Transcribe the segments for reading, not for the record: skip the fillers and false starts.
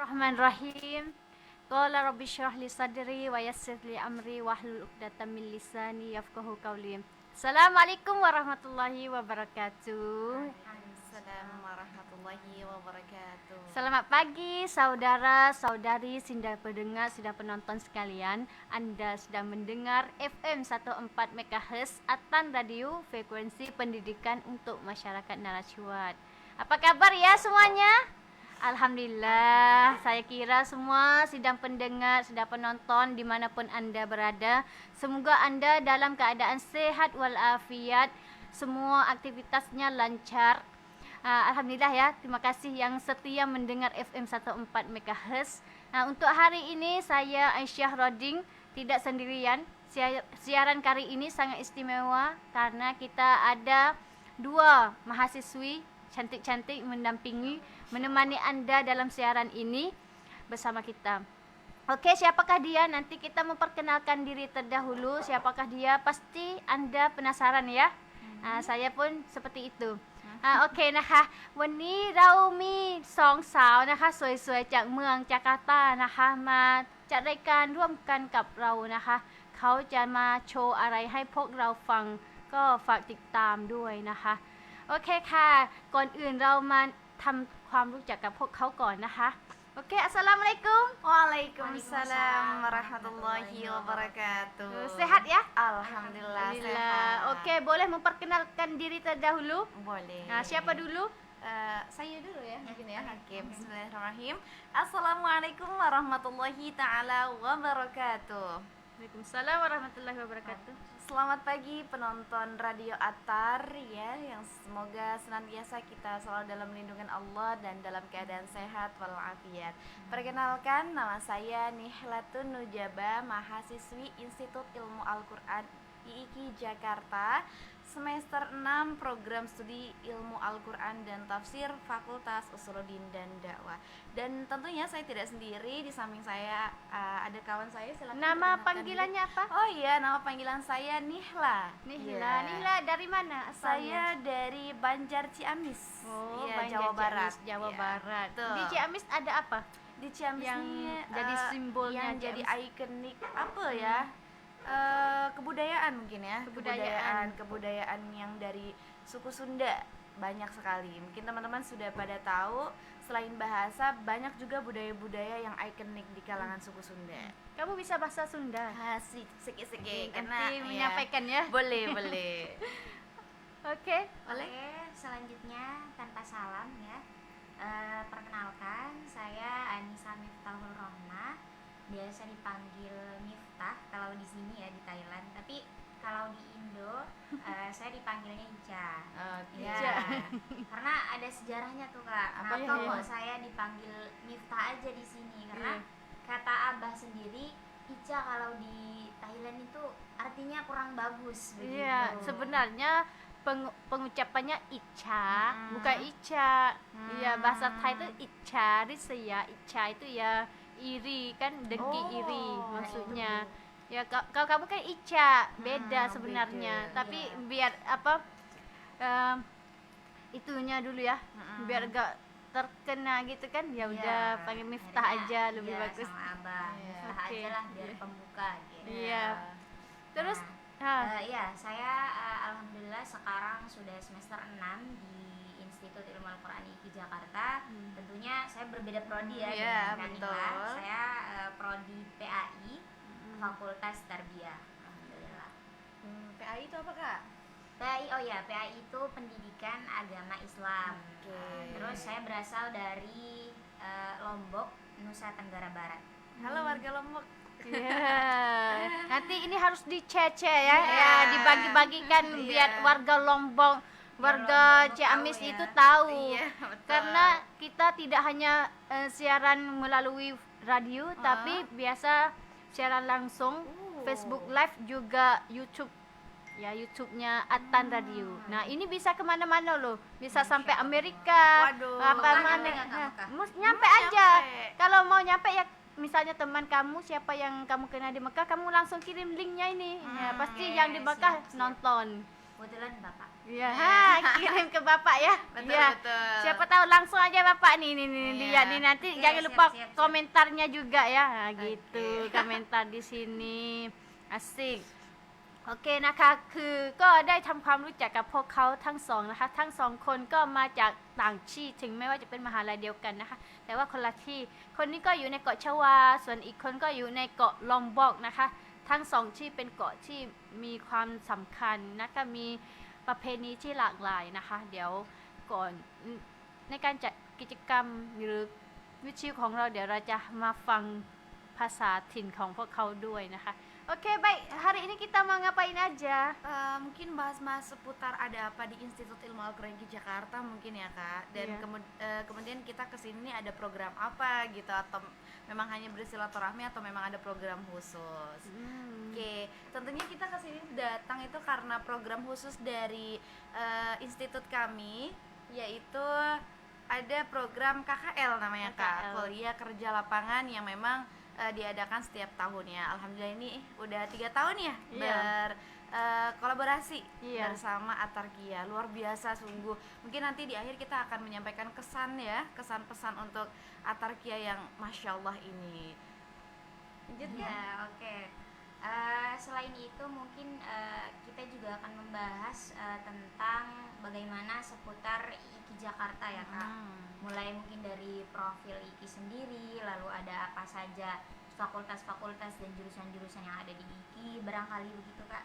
Bismillahirrahmanirrahim. Qala rabbi shrah li sadri wa yassir li amri wahlul 'uqdatam min lisani yafqahu qawli. Assalamualaikum warahmatullahi wabarakatuh. Waalaikumsalam warahmatullahi wabarakatuh. Selamat pagi saudara, saudari, sidang pendengar, sidang penonton sekalian. Anda sedang mendengar FM 14 MHz Atan Radio, frekuensi pendidikan untuk masyarakat Naracuat. Apa kabar ya semuanya? Alhamdulillah, saya kira semua sidang pendengar, sidang penonton dimanapun anda berada, semoga anda dalam keadaan sehat walafiat, semua aktivitasnya lancar. Alhamdulillah ya, terima kasih yang setia mendengar FM 14 MHz. Untuk hari ini saya Aisyah Roding tidak sendirian. Siaran kali ini sangat istimewa karena kita ada dua mahasiswi cantik-cantik mendampingi, menemani anda dalam siaran ini bersama kita. Oke, siapakah dia? Nanti kita memperkenalkan diri terdahulu. Siapakah dia? Pasti anda penasaran ya. Saya pun seperti itu. โอเคนะคะวันนี้เรามีสองสาวนะคะสวยๆจากเมืองจาการ์ตานะคะมาจัดรายการร่วมกันกับเรานะคะเขาจะมาโชว์อะไรให้พวกเราฟังก็ฝากติดตามด้วยนะคะโอเคค่ะก่อนอื่นเรามาทำความรู้จักกับพวกเขาก่อนนะคะโอเคอัสสลามุอะลัยกุม Waalaikumsalam warahmatullahi wabarakatuh. Sehat ya? Alhamdulillah sehat. Oke, boleh memperkenalkan diri terdahulu? Boleh. Siapa dulu? Saya dulu ya, mungkin ya. Oke, bismillahirrahmanirrahim. Assalamualaikum warahmatullahi taala wabarakatuh. Waalaikumsalam warahmatullahi wabarakatuh. Selamat pagi penonton Radio Atar ya, yang semoga senantiasa kita selalu dalam lindungan Allah dan dalam keadaan sehat walafiat. Perkenalkan, nama saya Nihlatun Nujaba, mahasiswi Institut Ilmu Al-Quran IIKI Jakarta, semester 6 program studi Ilmu Al-Quran dan Tafsir Fakultas Usuluddin dan Dakwah. Dan tentunya saya tidak sendiri, di samping saya ada kawan saya. Silakan. Nama panggilannya apa? Oh iya, nama panggilan saya Nihla. Nihla dari mana asalnya? Saya dari Banjar Ciamis. Oh, iya, Banjar Jawa Barat. Ciamis, Jawa Iya, Barat. betul. Di Ciamis ada apa? Di Ciamis yang ini jadi simbolnya yang jadi Ciamis. ikonik apa ya? Kebudayaan mungkin ya. Kebudayaan yang dari suku Sunda banyak sekali. Mungkin teman-teman sudah pada tahu, selain bahasa banyak juga budaya-budaya yang ikonik di kalangan suku Sunda. Kamu bisa bahasa Sunda? Siki-siki Nanti menyampaikan ya. Boleh, boleh. Oke. Oke, selanjutnya tanpa salam ya. Perkenalkan, saya Anissa Miftahul Rohmah, biasa dipanggil Miftah kalau di sini ya di Thailand. Tapi kalau di Indo saya dipanggilnya Ica. Oke. Ya, karena ada sejarahnya tuh Kak. Apa Kenapa tuh? kok saya dipanggil Miftah aja di sini? Karena kata Abah sendiri, Ica kalau di Thailand itu artinya kurang bagus begitu. Iya, sebenarnya pengucapannya Ica, bukan Ica. Iya, bahasa Thai itu Ica, Risya. Ica itu ya iri kan, dengki iri maksudnya. Ya kalau kamu kan Ica, beda sebenarnya. beda. Tapi Iya. biar apa itunya dulu ya, biar gak terkena gitu kan. Ya udah panggil Miftah aja lebih bagus. Sama Abah, Iya. Miftah Oke. aja lah biar pembuka gitu. Iya. Terus Ya, saya alhamdulillah sekarang sudah semester 6 di Institut Ilmu Al-Quran IIKI Jakarta. Tentunya saya berbeda prodi ya Iya, dengan betul. Kanila. Saya prodi PAI, Fakultas Tarbiyah. Alhamdulillah. PAI itu apa, Kak? PAI, oh ya, PAI itu Pendidikan Agama Islam. Oke. Terus saya berasal dari Lombok, Nusa Tenggara Barat. Halo warga Lombok. iya. Nanti ini harus dicece ya, Iya. ya dibagi-bagikan Iya. biar warga Lombok, warga Lombok Ciamis tahu ya. itu tahu. Iya, betul. Karena kita tidak hanya siaran melalui radio, tapi biasa siaran langsung, Facebook Live juga YouTube. Ya, YouTube-nya Atan Radio. Nah, ini bisa kemana-mana loh. Bisa sampai Amerika. Waduh. Apa Nyampe mana? nggak ke Mekah? Nyampe aja. Nyampe. Kalau mau nyampe ya, misalnya teman kamu siapa yang kamu kenal di Mekah, kamu langsung kirim linknya ini. Ya, pasti oke, yang di Mekah siap. nonton. kebetulan bapak. Ya, kirim ke bapak ya. Betul, Ya. betul. Siapa tahu langsung aja bapak nih Iya. lihat nih nanti Oke, jangan siap, lupa siap. komentarnya juga ya. Nah, gitu Oke. komentar di sini. Asik.โอเคนะคะคือก็ได้ทำความรู้จักกับพวกเขาทั้งสองนะคะทั้งสองคนก็มาจากต่างที่ถึงแม้ว่าจะเป็นมหาลัยเดียวกันนะคะแต่ว่าคนละที่คนนี้ก็อยู่ในเกาะชวาส่วนอีกคนก็อยู่ในเกาะลอมบอกนะคะทั้งสองที่เป็นเกาะที่มีความสำคัญนะคะมีประเพณีที่หลากหลายนะคะเดี๋ยวก่อนในการจัดกิจกรรมหรือวิทยุของเราเดี๋ยวเราจะมาฟังภาษาถิ่นของพวกเขาด้วยนะคะ Oke, baik. Hari ini kita mau ngapain aja? Mungkin bahas-bahas seputar ada apa di Institut Ilmu Al-Quran Jakarta mungkin ya Kak. Dan Iya. kemudian kita kesini ada program apa gitu, atau memang hanya bersilaturahmi atau memang ada program khusus. Oke, tentunya kita kesini datang itu karena program khusus dari institut kami, yaitu ada program KKL namanya Kak, KKL. Kuliah Kerja Lapangan, yang memang diadakan setiap tahunnya. Alhamdulillah ini udah 3 tahun ya Iya. kolaborasi Iya. bersama Atarkia. Luar biasa sungguh. Mungkin nanti di akhir kita akan menyampaikan kesan ya, kesan pesan untuk Atarkia yang Masya Allah ini. Lanjut ya. Ya, oke. Selain itu mungkin kita juga akan membahas tentang bagaimana seputar IKI Jakarta ya Kak. Mulai mungkin dari profil IKI sendiri, lalu ada apa saja fakultas-fakultas dan jurusan-jurusan yang ada di IKI, barangkali begitu Kak.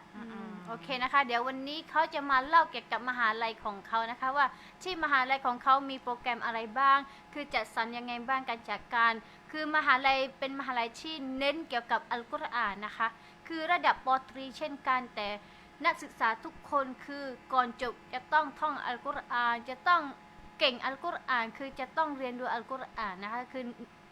โอเคนะคะเดี๋ยววันนี้เขาจะมาเล่าเกี่ยวกับมหาลัยของเขานะคะว่าที่มหาลัยของเขามีโปรแกรมอะไรบ้างคือจัดสรรยังไงบ้างการจัดการคือมหาลัยเป็นมหาลัยที่เน้นเกี่ยวกับอัลกุรอานนะคะคือระดับปอตรีเช่นกันแต่นักศึกษาทุกคนคือก่อนจบจะต้องท่องอัลกุรอานจะต้องเก่งอัลกุรอานคือจะต้องเรียนดูอัลกุรอานนะคะคือ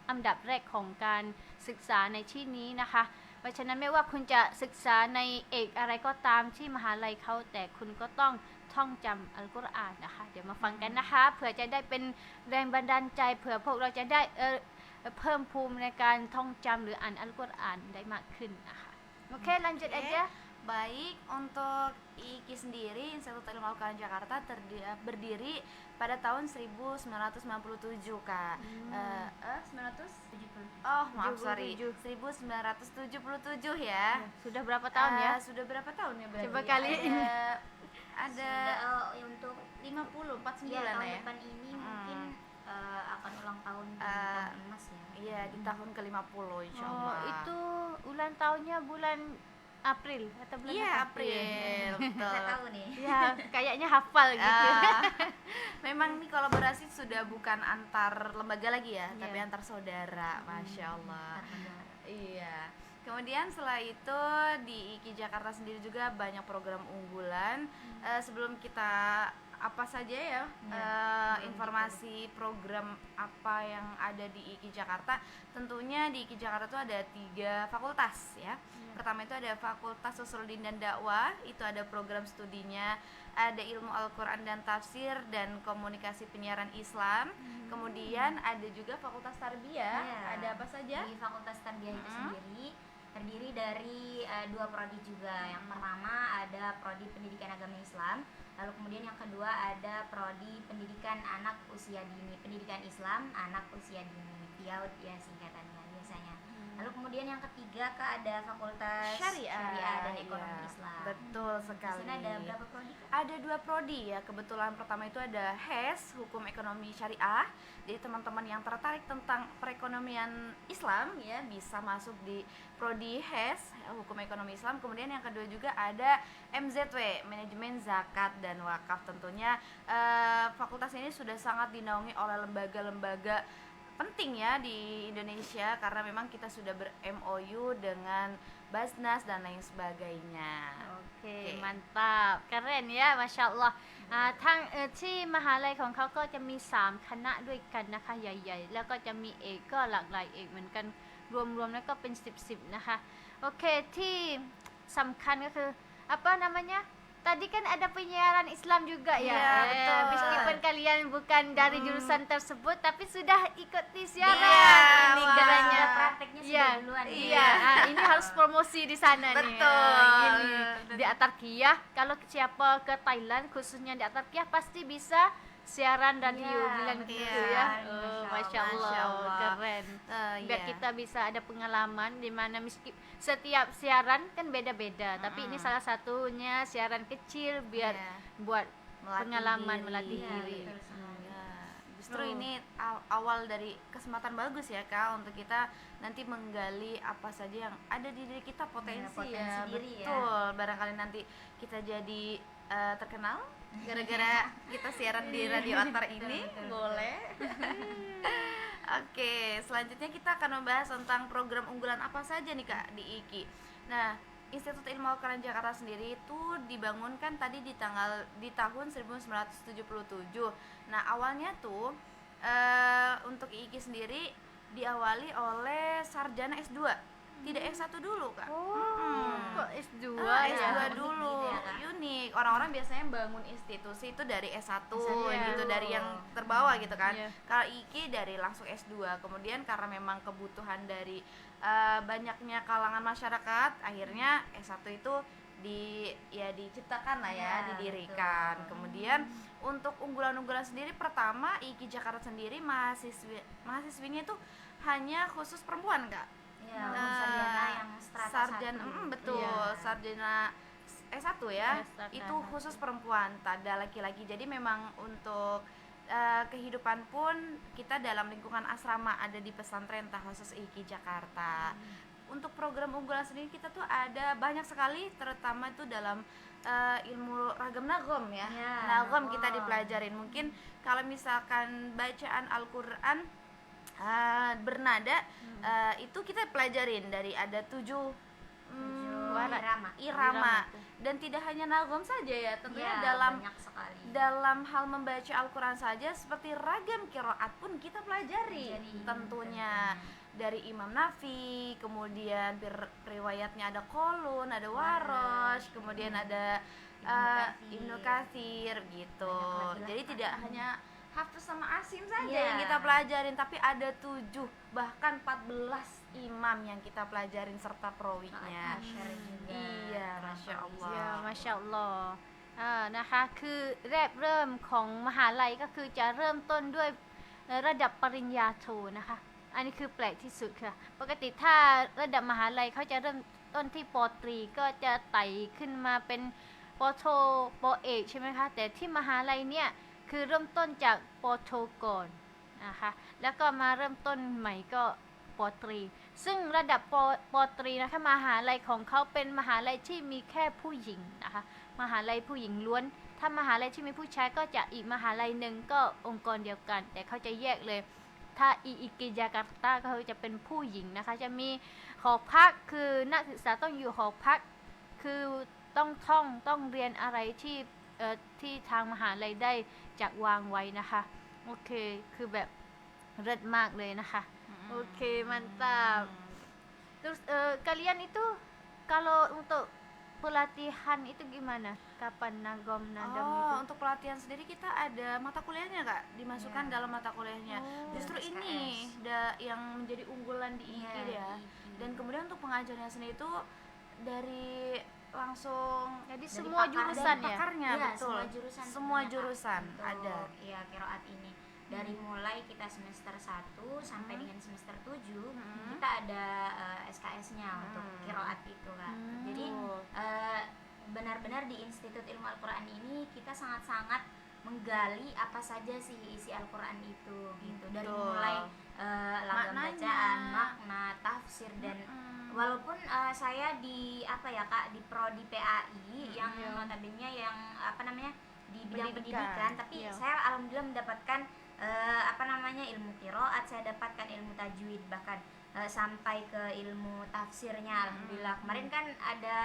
อันดับแรกของการศึกษาในที่นี้นะคะเพราะฉะนั้นไม่ว่าคุณจะศึกษาในเอกอะไรก็ตามที่มหาลัยเขาแต่คุณก็ต้องท่องจำอัลกุรอานนะคะเดี๋ยวมาฟังกันนะคะเผื่อจะได้เป็นแรงบันดาลใจเผื่อพวกเราจะได้เพิ่มภูมิในการท่องจำหรืออ่านอัลกุรอานได้มากขึ้นนะคะโอเคlanjut aja Baik, untuk IKI sendiri, Institut Ilmu Al-Quran Jakarta berdiri pada tahun 1997 Kak. 900? Oh maaf, sorry, 1977 ya. sudah berapa tahun ya Sudah berapa tahun ya berarti? Coba kali ini. Ada Untuk 50, 49 ya, lah tahun ya. depan ini mungkin akan ulang tahun di Eh, tahun emas ya. Iya, di tahun ke-50 insya oh Allah. itu ulang tahunnya bulan April atau bulan Iya, apa? April, betul. Nggak tahu nih. Ya, kayaknya hafal gitu. Memang nih kolaborasi sudah bukan antar lembaga lagi ya, Iya. tapi antar saudara, Masya Allah. Benar. Iya. Kemudian setelah itu di IKI Jakarta sendiri juga banyak program unggulan. Sebelum kita apa saja ya informasi program apa yang ada di IKI Jakarta, tentunya di IKI Jakarta itu ada 3 fakultas ya. Pertama itu ada Fakultas Usuluddin dan Dakwah, itu ada program studinya, ada Ilmu Al-Quran dan Tafsir dan Komunikasi Penyiaran Islam. Kemudian ada juga Fakultas Tarbiyah, Iya. ada apa saja? Di Fakultas Tarbiyah itu sendiri terdiri dari 2 prodi juga. Yang pertama ada prodi Pendidikan Agama Islam, lalu kemudian yang kedua ada prodi Pendidikan Anak Usia Dini, Pendidikan Islam Anak Usia Dini, PIAUD ya singkatannya biasanya. Lalu kemudian yang ketiga ada Fakultas Syariah dan iya. Ekonomi Islam. Betul Di sekali. sana ada berapa prodi? Kak? Ada 2 prodi ya. Kebetulan pertama itu ada HES, Hukum Ekonomi Syariah. Jadi teman-teman yang tertarik tentang perekonomian Islam ya bisa masuk di prodi HES, Hukum Ekonomi Islam. Kemudian yang kedua juga ada MZW, Manajemen Zakat dan Wakaf. Tentunya fakultas ini sudah sangat dinaungi oleh lembaga-lembaga penting ya di Indonesia, karena memang kita sudah ber-MOU dengan Basnas dan lain sebagainya. โอเคmantap keren ya Masya Allah ทางที่มหาลัยของเขาก็จะมี3คณะด้วยกันนะคะใหญ่ๆแล้วก็จะมีเอกก็หลากหลายเอกเหมือนกันรวมๆแล้วก็เป็น10นะคะโอเคที่สำคัญก็คือapa namanya tadi kan ada penyiaran Islam juga ya Iya, betul. meskipun kali kalian bukan dari jurusan tersebut tapi sudah ikuti siaran. Iya, Ini wah. katanya. Sudah prakteknya sudah Iya, duluan ya. iya. Nah, ini harus promosi di sana nih. Betul. Gini. Di Atarkiyah, kalau siapa ke Thailand khususnya di Atarkiyah pasti bisa siaran radio Iya, bilang betul. gitu Iya. ya. Masya Masya Allah. Allah, keren. Biar Iya. kita bisa ada pengalaman di mana meski setiap siaran kan beda-beda, tapi ini salah satunya siaran kecil biar Iya. buat Melatih pengalaman diri. melatih Iya, diri. betul sekali. Ya, justru Oh. ini awal dari kesempatan bagus ya Kak untuk kita nanti menggali apa saja yang ada di diri kita potensi, potensi ya. diri ya. Betul. Barangkali nanti kita jadi terkenal gara-gara kita siaran di Radio Antar ini. betul. Boleh. Oke, selanjutnya kita akan membahas tentang program unggulan apa saja nih Kak di IKI. Nah, Institut Ilmu Al-Quran Jakarta sendiri itu dibangunkan tadi di tahun 1977. Nah, awalnya tuh untuk IKI sendiri diawali oleh sarjana S2. Tidak S1 dulu, Kak. Kok S2 S2 ya? dulu. Gitu ya, Kak. Unik. Orang-orang biasanya bangun institusi itu dari S1 Iya. gitu, dari yang terbawah gitu kan. Iya. Kalau IKI dari langsung S2. Kemudian karena memang kebutuhan dari banyaknya kalangan masyarakat, akhirnya S1 itu diciptakan lah ya, Iya, didirikan. betul. Kemudian untuk unggulan-unggulan sendiri pertama IKI Jakarta sendiri mahasiswinya itu hanya khusus perempuan, Kak. Iya, untuk sarjana yang strata Sarjana, 1. betul, Iya. sarjana S1 ya, S1. itu khusus perempuan, tak ada laki-laki. Jadi memang untuk kehidupan pun kita dalam lingkungan asrama ada di pesantren khusus IKI Jakarta. Untuk program unggulan sendiri kita tuh ada banyak sekali, terutama itu dalam ilmu ragam nagom ya. Ya, Nagom kita nagom. dipelajarin. Mungkin kalau misalkan bacaan Al-Quran bernada itu kita pelajarin dari ada 7 irama dan tidak hanya nagom saja ya, tentunya Iya, dalam banyak sekali. hal membaca Al-Quran saja seperti ragam qiraat pun kita pelajari Pelajari, tentunya dari Imam Nafi, kemudian riwayatnya ada Qalun, ada Warosh, kemudian ada Ibnu Katsir gitu. Banyak lagi lah, Jadi Kak. tidak hanya Hafiz sama Asim saja Iya. yang kita pelajarin, tapi ada 7 bahkan 14 imam yang kita pelajarin serta perawinya. Asyar juga. Iya, Masya Allah. Ya, Masya Allah นะคะคือแรกเริ่มของมหาลัยก็คือจะเริ่มต้นด้วยระดับปริญญาโทนะคะ อันนี้คือแปลกที่สุดค่ะ ปกติถ้าระดับมหาลัยเขาจะเริ่มต้นที่ปตรีก็จะไต่ขึ้นมาเป็นปโทปเอกใช่ไหมคะ แต่ที่มหาลัยเนี่ยคือเริ่มต้นจากปโทก่อนนะคะแล้วก็มาเริ่มต้นใหม่ก็ปตรี ซึ่งระดับปตรีนะคะมหาลัยของเขาเป็นมหาลัยที่มีแค่ผู้หญิงนะคะมหาลัยผู้หญิงล้วน ถ้ามหาลัยที่มีผู้ชายก็จะอีกมหาลัยหนึ่งก็องค์กรเดียวกัน แต่เขาจะแยกเลย ถ้าอิกิจาการ์ตาก็จะเป็นผู้หญิงนะคะจะมีหอพักคือนักศึกษาต้องอยู่หอพักคือต้องท่องต้องเรียนอะไรที่ทางมหาลัยได้จัดวางไว้นะคะโอเคคือแบบเลิศมากเลยนะคะ Oke, mantap. Terus kalian itu kalau untuk pelatihan itu gimana? Kapan nagom nadam itu? Untuk pelatihan sendiri kita ada mata kuliahnya Kak, dimasukkan Iya. dalam mata kuliahnya. Oh. Justru SKS. ini yang menjadi unggulan di IKI Iya, ya. di IKI. Dan kemudian untuk pengajarnya sendiri itu dari langsung Jadi Dari semua pakar- jurusan dari ya? pakarnya, Iya, betul. semua jurusan Semua sebenarnya, Kak, jurusan untuk, ada. Iya, qiraat ini. Dari mulai kita semester 1 sampai dengan semester 7 kita ada SKS-nya untuk qiraat itu, Kak. Jadi benar-benar di Institut Ilmu Al-Quran ini kita sangat-sangat menggali apa saja sih isi Al-Quran itu gitu. Dari Betul. mulai lagam Maknanya. bacaan, makna, tafsir dan walaupun saya di apa ya Kak di prodi PAI yang Iya. notabene yang apa namanya di bidang Pendidikan. pendidikan, tapi Iya. saya alhamdulillah mendapatkan apa namanya ilmu qiraat, saya dapatkan ilmu tajwid, bahkan sampai ke ilmu tafsirnya alhamdulillah. Kemarin kan ada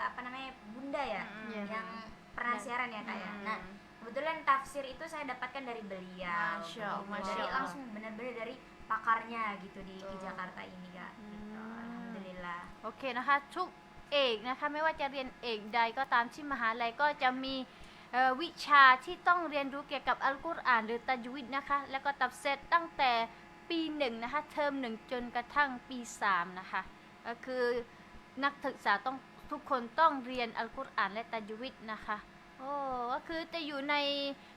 apa namanya Bunda ya Iya. yang pernah siaran ya Kak ya. Nah, kebetulan tafsir itu saya dapatkan dari beliau. Masya Allah, Begitu. Masya Dari Allah. langsung benar-benar dari pakarnya gitu di Jakarta ini Kak. Gitu. Alhamdulillah. โอเคนะคะทุกเอกนะคะไม่ว่าจะเรียนเอกใดก็ตามที่มหาลัยก็จะมี วิชาที่ต้องเรียนรู้เกี่ยวกับอัลกุรอานหรือตัจวิดนะคะแล้วก็ตัฟซีรตั้งแต่ปี1นะคะเทอม1จนกระทั่งปี3นะคะก็คือนักศึกษาต้องทุกคนต้องเรียนอัลกุรอานและตัจวิดนะคะโอ้ก็คือจะอยู่ใน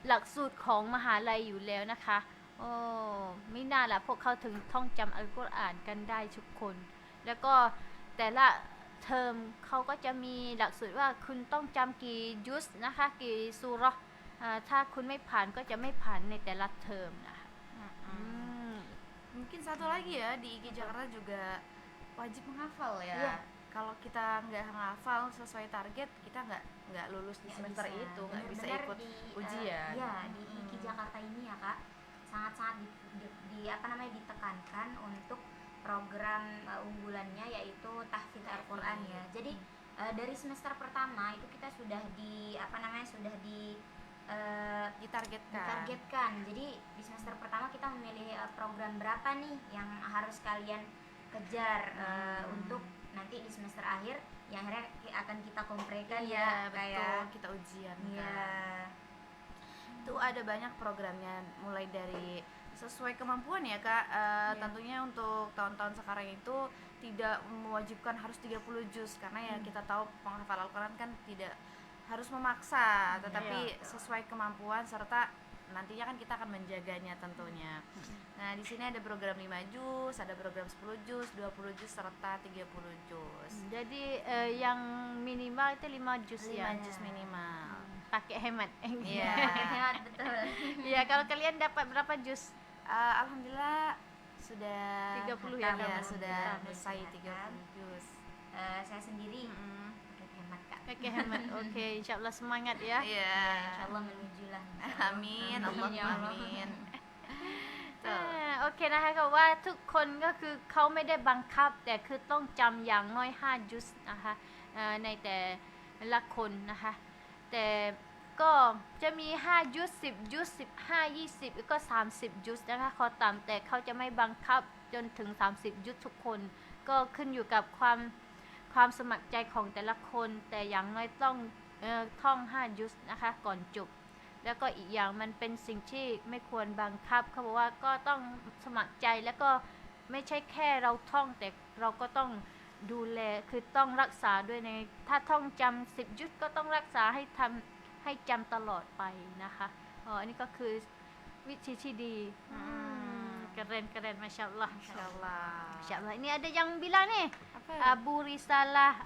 หลักสูตรของมหาลัยอยู่แล้วนะคะโอ้ไม่น่าล่ะพวกเขาถึงท่องจำอัลกุรอานกันได้ทุกคนแล้วก็แต่ละเทอมเขาก็จะมีหลักสูตรว่าคุณต้องจำกี่ยุสนะคะกี่ซูเราะห์ถ้าคุณไม่ผ่านก็จะไม่ผ่านในแต่ละเทอมนะคะ Mungkin satu lagi ya, di IKI Jakarta juga wajib menghafal ya. Iya. Kalau kita nggak menghafal sesuai target, kita nggak lulus di semester itu, nggak bisa Benar-benar ikut di, ujian. ya di IKI Jakarta ini ya kak sangat-sangat apa namanya ditekankan untuk program unggulannya yaitu tahfidz Al-Quran ya. Jadi dari semester pertama itu kita sudah di apa namanya sudah ditargetkan. Jadi di semester pertama kita memilih program berapa nih yang harus kalian kejar untuk nanti di semester akhir yang akhirnya akan kita komprekan Iya, ya betul, kayak kita ujian ya kan. Itu ada banyak programnya, mulai dari sesuai kemampuan ya kak. Tentunya untuk tahun-tahun sekarang itu tidak mewajibkan harus 30 juz karena ya kita tahu penghafal Al-Quran kan tidak harus memaksa, tetapi sesuai kemampuan serta nantinya kan kita akan menjaganya tentunya. Nah, di sini ada program 5 juz, ada program 10 juz, 20 juz serta 30 juz. Jadi yang minimal itu 5 juz 5 ya. juz minimal. Pakai hemat. Iya. hemat betul. Ya, kalau kalian dapat berapa juz? Alhamdulillah sudah 30 ya, ya, kamu? sudah Sudah selesai diselesaikan. 30 juz. Saya sendiri pakai hemat kak. Pakai hemat. Oke, insyaallah semangat ya. Iya. Insyaallah menuju lah. Amin, Allah Ya Allah. amin. Tuh. โอเคนะคะก็ว่าทุกคนก็คือเขาไม่ได้บังคับแต่คือต้องจำอย่างน้อย5จุดนะคะในแต่ละคนนะคะแต่ก็จะมี5จุด10จุด15 20แล้วก็30จุดนะคะขอตามแต่เขาจะไม่บังคับจนถึง30จุดทุกคนก็ขึ้นอยู่กับความสมัครใจของแต่ละคนแต่อย่างน้อยต้องท่อง5จุดนะคะก่อนจบแล้วก็อีกอย่างมันเป็นสิ่งที่ไม่ควรบังคับเขาบอกว่าก็ต้องสมัครใจแล้วก็ไม่ใช่แค่เราท่องแต่เราก็ต้องดูแลคือต้องรักษาด้วยในถ้าท่องจำ10ยุทธก็ต้องรักษาให้จำตลอดไปนะคะอันนี้ก็คือวิธีที่ดีkeren Masya Allah Insyaallah. ini ada yang bilang nih Apa? Abu Risalah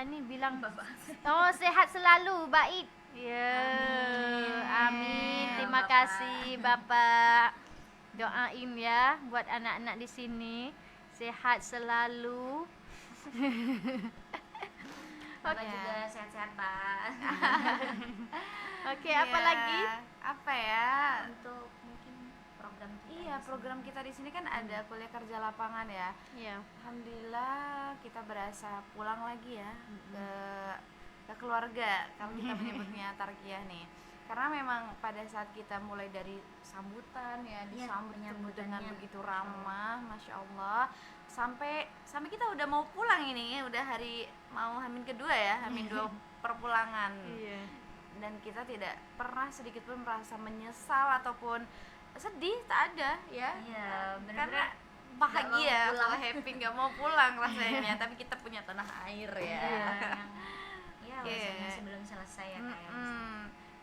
ni bilang oh sehat selalu baik ya amin terima Bapak. kasih Bapak doain ya buat anak-anak di sini sehat selalu Bapak Iya. juga sehat-sehat pak. oke apa Iya. lagi Apa ya? Untuk mungkin program kita Iya, di program kita di sini kan ada kuliah kerja lapangan ya. ya Alhamdulillah kita berasa pulang lagi ya ke keluarga kalau kita menyebutnya tarkiyah nih. Karena memang pada saat kita mulai dari sambutan ya, Iya, disambut dengan penyambutannya. begitu ramah, Masya Allah, sampai kita udah mau pulang ini, udah hari mau Hamin kedua ya, Hamin 2 perpulangan. iya Dan kita tidak pernah sedikit pun merasa menyesal ataupun sedih, tak ada ya. Iya, Karena benar-benar bahagia, nggak mau pulang. happy nggak mau pulang rasanya, tapi kita punya tanah air ya. ya Oke. rasanya sebelum selesai ya kayak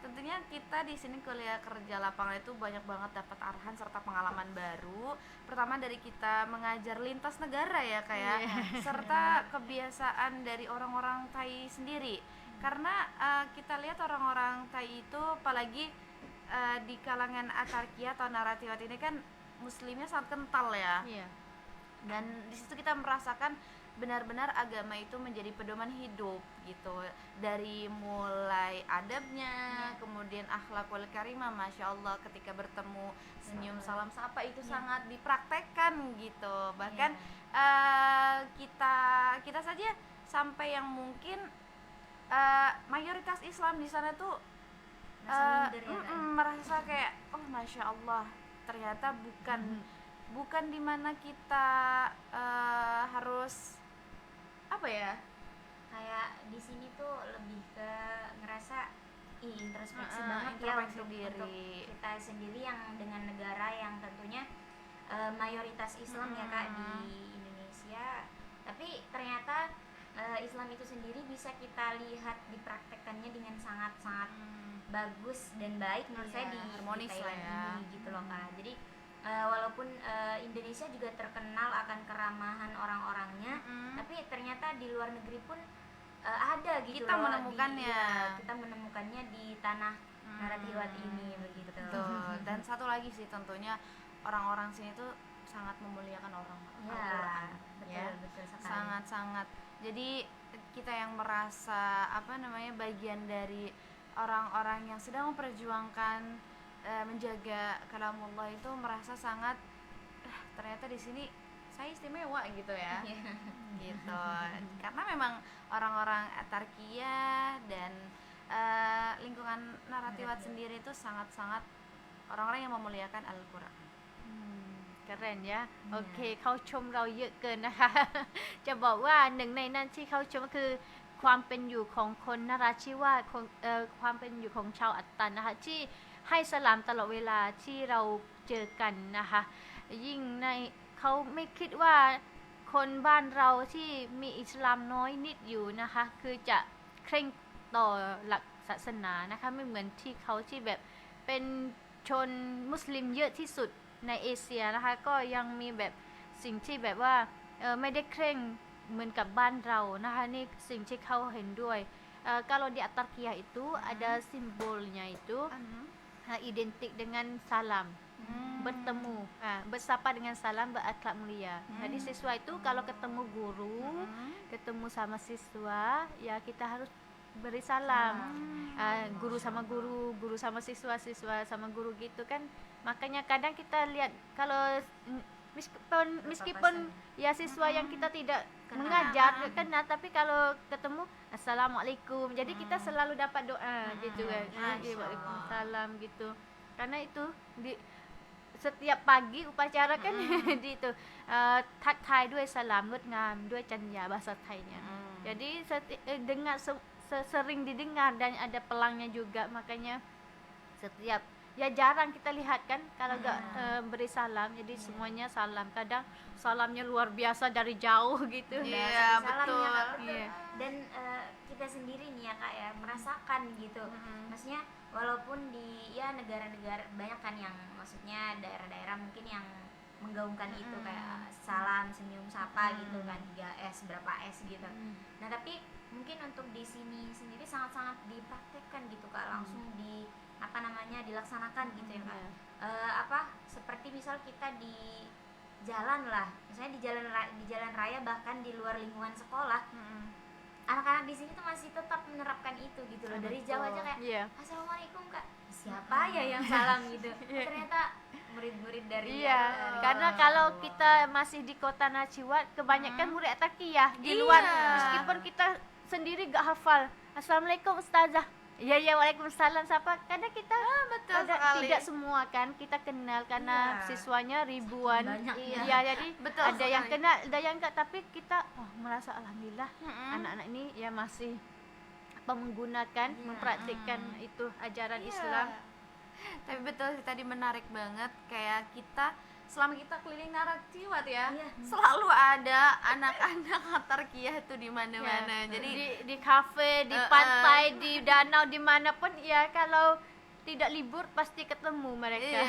Tentunya kita di sini kuliah kerja lapangan itu banyak banget dapat arahan serta pengalaman baru. Pertama dari kita mengajar lintas negara ya kayak serta kebiasaan dari orang-orang Thai sendiri. Karena kita lihat orang-orang Thai itu apalagi di kalangan atarkia atau naratiwat ini kan muslimnya sangat kental ya. iya Dan di situ kita merasakan benar-benar agama itu menjadi pedoman hidup gitu, dari mulai adabnya, kemudian akhlakul karimah, Masya Allah, ketika bertemu senyum salam sapa itu sangat dipraktekkan gitu. Bahkan kita saja sampai yang mungkin mayoritas Islam di sana tuh Merasa minder ya, kan? merasa kayak oh Masya Allah, ternyata bukan dimana kita harus apa ya, kayak di sini tuh lebih ke ngerasa introspeksi Heeh, banget ya introspeksi untuk diri. kita sendiri yang dengan negara yang tentunya mayoritas Islam ya Kak di Indonesia, tapi ternyata Islam itu sendiri bisa kita lihat dipraktekkannya dengan sangat-sangat bagus dan baik menurut Iya, saya di harmonis lah Thailand ya. ini gitu loh Kak. Jadi walaupun Indonesia juga terkenal akan keramahan orang-orangnya, tapi ternyata di luar negeri pun ada gitu Kita loh menemukannya. kita menemukannya di tanah Naratiwat ini begitu. Betul. Dan satu lagi sih tentunya orang-orang sini tuh sangat memuliakan orang Ya, Al-Quran, betul ya. betul sekali. Sangat-sangat. Jadi kita yang merasa bagian dari orang-orang yang sedang memperjuangkan menjaga kalamullah itu merasa sangat ternyata di sini saya istimewa gitu ya. Gitu. Karena memang orang-orang Tarkiyah dan lingkungan Naratiwat sendiri itu sangat-sangat orang-orang yang memuliakan Al-Quran. Keren yaโอเคเขาชมเราเยอะเกินนะคะ จะบอกว่าหนึ่งในนั้นที่เขาชมก็คือความเป็นอยู่ของคนนราธิวาสความเป็นอยู่ของชาวอัตตันนะคะที่ให้สลามตลอดเวลาที่เราเจอกันนะคะยิ่งในเขาไม่คิดว่าคนบ้านเราที่มีอิสลามน้อยนิดอยู่นะคะคือจะเคร่งต่อหลักศาสนานะคะไม่เหมือนที่เขาที่แบบเป็นชนมุสลิมเยอะที่สุดในเอเชียนะคะก็ยังมีแบบสิ่งที่แบบว่าไม่ได้เคร่งเหมือนกับบ้านเรานะคะนี่สิ่งที่เขาเห็นด้วยkalau di At-Tarkiyah itu ada simbolnya itu identik dengan salam bertemu bersapa dengan salam berakhlak mulia. Jadi siswa itu kalau ketemu guru ketemu sama siswa ya kita harus beri salam. Guru sama guru, guru sama siswa, siswa sama guru gitu kan. Makanya kadang kita lihat kalau meskipun ya siswa yang kita tidak mengajar kenal, tapi kalau ketemu assalamualaikum, jadi kita selalu dapat doa gitu kan. Waalaikumsalam gitu. Karena itu di setiap pagi upacara kan di itu ทักทายด้วยสลามงดงามด้วยจัญญา bahasa Thainya. Jadi dengar sering didengar dan ada pelangnya juga, makanya setiap ya jarang kita lihat kan kalau enggak beri salam, jadi semuanya salam. Kadang salamnya luar biasa dari jauh gitu. Iya, betul. Dan kita sendiri nih ya Kak ya merasakan gitu. Maksudnya walaupun di ya negara-negara banyak kan yang maksudnya daerah-daerah mungkin yang menggaungkan itu kayak salam, senyum, sapa gitu kan, 3S, berapa S gitu. Nah, tapi mungkin untuk di sini sendiri sangat-sangat dipraktekkan gitu Kak, langsung dilaksanakan gitu ya Kak. Seperti misal kita di jalan lah, misalnya di jalan raya bahkan di luar lingkungan sekolah, anak-anak di sini tuh masih tetap menerapkan itu gitu loh. Dari jauh aja kayak assalamualaikum Kak, siapa ya yang salam gitu. Ternyata murid-murid dari karena kalau kita masih di kota Naratiwat kebanyakan murid At-Tarkiyah di luar, meskipun kita sendiri gak hafal assalamualaikum ustazah, ya waalaikumsalam, siapa, karena kita tidak semua kan kita kenal karena siswanya ribuan. Jadi ada yang kenal ada yang enggak, tapi kita merasa alhamdulillah anak-anak ini ya masih menggunakan mempraktikkan itu ajaran Islam. Tapi betul sih, tadi menarik banget, kayak kita selama kita keliling Naratiwat ya, selalu ada anak-anak Tarkiyah itu di mana-mana. Jadi di kafe, di pantai, di danau, dimanapun ya kalau tidak libur pasti ketemu mereka.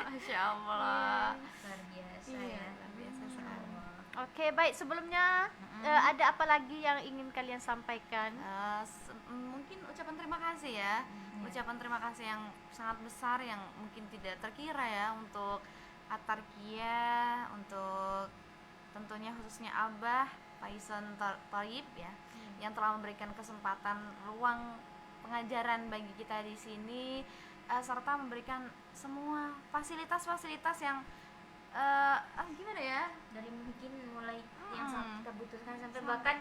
Masya Allah. Luar biasa ya. Luar biasa sekali. Oke, baik, sebelumnya ada apa lagi yang ingin kalian sampaikan? Mungkin ucapan terima kasih ya. Ucapan terima kasih yang sangat besar yang mungkin tidak terkira ya untuk At-Tarkiyah, untuk tentunya khususnya Abah Faison Thayyib ya, yang telah memberikan kesempatan ruang pengajaran bagi kita di sini, serta memberikan semua fasilitas-fasilitas yang gimana ya, dari mungkin mulai yang sangat kita butuhkan sampai bahkan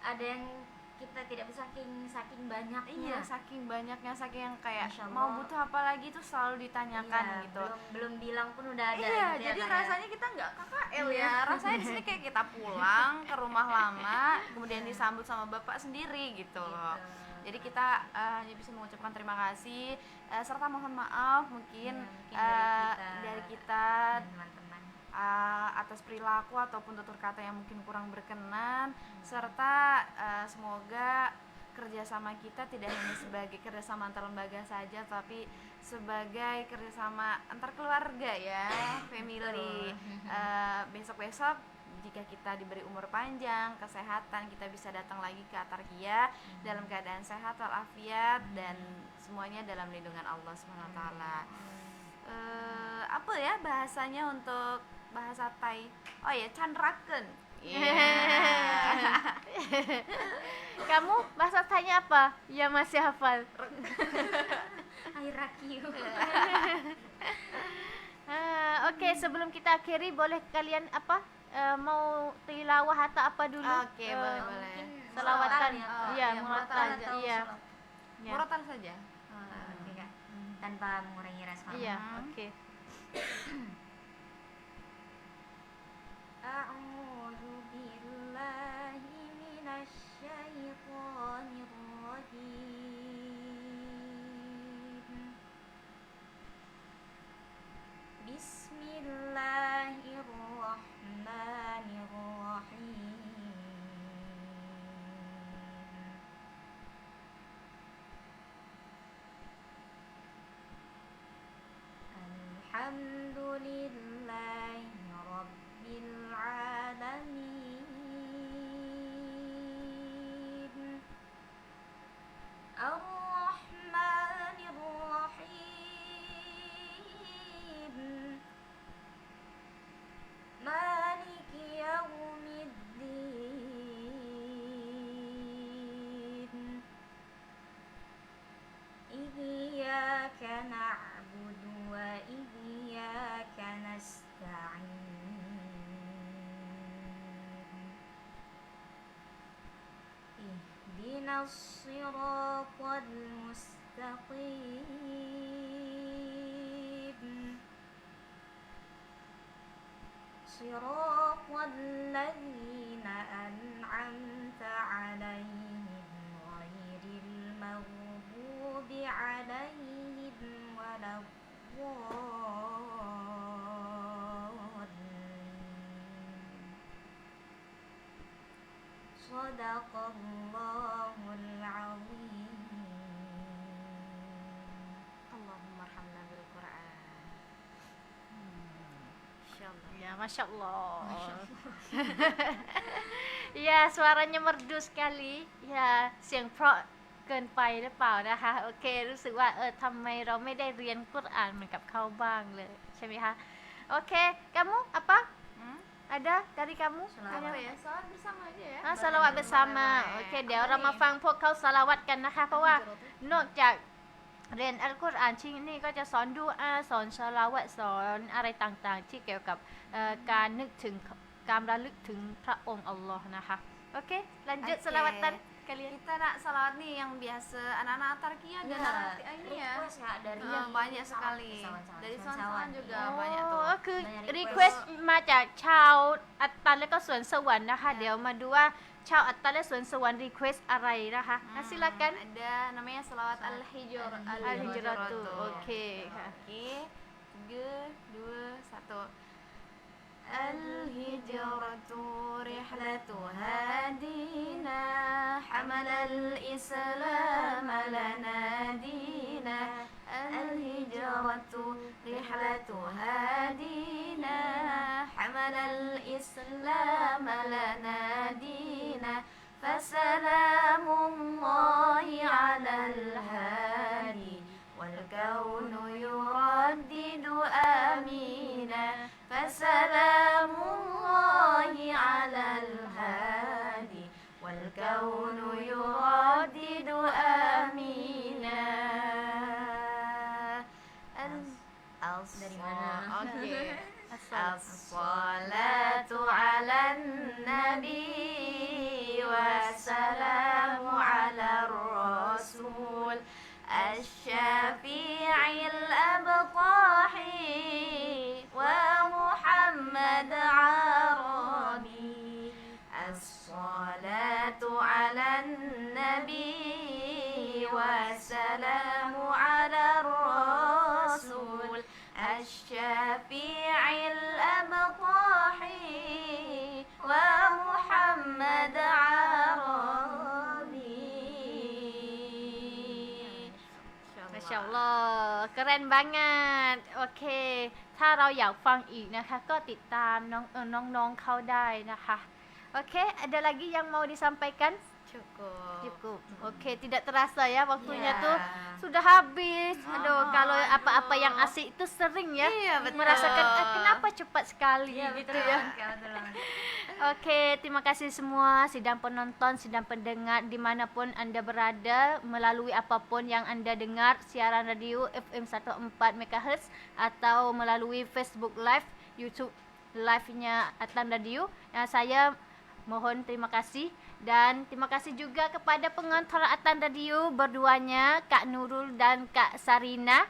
ada yang kita tidak bisa saking banyaknya. Saking banyaknya, saking yang kayak mau butuh apa lagi tuh selalu ditanyakan gitu. Belum bilang pun udah ada. Jadi rasanya kita nggak KKL ya. Rasanya di sini kayak kita pulang ke rumah lama, kemudian disambut sama bapak sendiri gitu. Jadi kita hanya bisa mengucapkan terima kasih serta mohon maaf mungkin, dari kita dan teman-teman. Atas perilaku ataupun tutur kata yang mungkin kurang berkenan, serta semoga kerjasama kita tidak hanya sebagai kerjasama antar lembaga saja, tapi sebagai kerjasama antar keluarga ya, family. Besok-besok jika kita diberi umur panjang, kesehatan, kita bisa datang lagi ke Atarkia dalam keadaan sehat walafiat dan semuanya dalam lindungan Allah Subhanahu wa taala. Apa ya bahasanya untuk bahasa Thai? Oh ya, Chandraken. Kamu bahasa Thainya apa? Ya masih hafal. Air rakiu. Oke, sebelum kita akhiri boleh kalian mau tilawah atau apa dulu? Oke, boleh. Selawatan. Muratan Iya, muratan muratan. atau Iya. sulap? Ya. Muratan saja. Oke, Kak. Tanpa mengurangi respon. Iya, oke. A'udzu billahi minasy syaithanir rajim. Bismillahirrahmanirrahim. Alhamdulillahi rabbil alamin. Ar-Rahmanir Rahim. Maliki yaumiddin. Iyyaka na'budu wa iyyaka nasta'in. Ihdinas siratal mustaqim. Siratal ladzina an'amta 'alaihim ghairil maghdubi 'alaihim waladdallin. Shadaqallahul 'azim. Allahumma arhamna bil Qur'an. Insyaallah. Ya, Masya Allah. Ya, suaranya merdu sekali. Ya, เสียงเพราะเกินไปหรือเปล่านะคะ โอเค รู้สึกว่าทำไมเราไม่ได้เรียนกุรอานเหมือนกับเขาบ้างเลย ใช่ไหมคะ โอเค kamu apa? Ada dari kamu? Selawat. Apa ya? Salat bersama aja ya. สลาวัตbersama โอเค เดี๋ยวเรามาฟังพวกเขาสลาวัตกันนะคะ เพราะว่านอกจากเรียนอัลกุรอานที่นี่ก็จะสอนดูอาสอนสลาวัตสอนอะไรต่างๆ ที่เกี่ยวกับการนึกถึงการระลึกถึงพระองค์อัลลอฮ์นะคะ โอเค lanjut Oke. selawatan kalian. Kita nak salawat nih yang biasa anak-anak Atarkia dan anak ini ya. Request Kak dari Banyak sekali. sawan-sawan. Dari Sawan-sawan. sawan juga Iya. banyak tuh. ก็คือ banyak request มาจากชาวอัตตันและก็สวนสวรรค์นะคะ เดี๋ยวมาดูว่าชาวอัตตันและสวนสวรรค์ request อะไรนะคะ silakan. Ada namanya salawat al-hijr Al-Hijratu. Oke,ค่ะ Oke. 3 2 1. Al-hijratu rihlatu hadina hamal al-islam lana dina. Al-hijratu rihlatu hadina hamal al-islam lana dina. Fasalamullahi 'alal hadi والكون يردد آمينا. فسلام الله على الهادي والكون يردد آمينا. Dari mana? Oke. As-salatu 'alan nabi wassalamu 'alar rasul الشافيع الأبطاحي ومحمد عربي. الصلاة على النبي keren bangetโอเคถ้าเราอยากฟังอีกนะคะก็ติดตามน้องๆเขาได้นะคะโอเคada lagi yang mau disampaikan cukup oke tidak terasa ya waktunya Ya. tuh sudah habis aduh Oh, kalau aduh. apa-apa yang asik itu sering ya Iya, betul. merasakan kenapa cepat sekali Iya, gitu betul ya banget, betul banget. Oke, terima kasih semua sidang penonton, sidang pendengar dimanapun Anda berada melalui apapun yang Anda dengar siaran radio FM 14 MHz atau melalui Facebook Live, YouTube live-nya Atan Radio. Saya mohon terima kasih dan terima kasih juga kepada pengantar Atan Radio berduanya Kak Nurul dan Kak Sarina.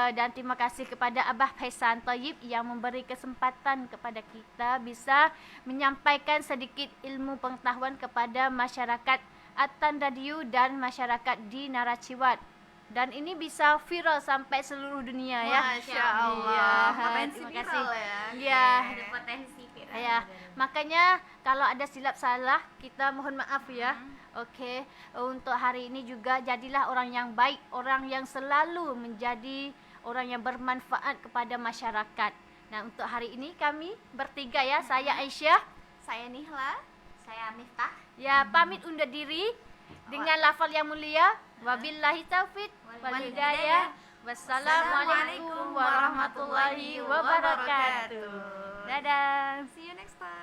Dan terima kasih kepada Abah Faisan Thayyib yang memberi kesempatan kepada kita bisa menyampaikan sedikit ilmu pengetahuan kepada masyarakat Atan Radio dan masyarakat di Naraciwat. Dan ini bisa viral sampai seluruh dunia ya. Masya Allah. Iya, Potensi terima viral kasih. ya. Iya. Ada potensi viral. Ya, makanya kalau ada silap salah kita mohon maaf ya. Oke, untuk hari ini juga jadilah orang yang baik, orang yang selalu menjadi orang yang bermanfaat kepada masyarakat. Nah, untuk hari ini kami bertiga ya, saya Aisyah, Saya Nihla. Saya Miftah. ya pamit undur diri dengan lafal yang mulia. Wabillahi taufik wal hidayah. Wassalamualaikum warahmatullahi wabarakatuh. Dadah. See you next time.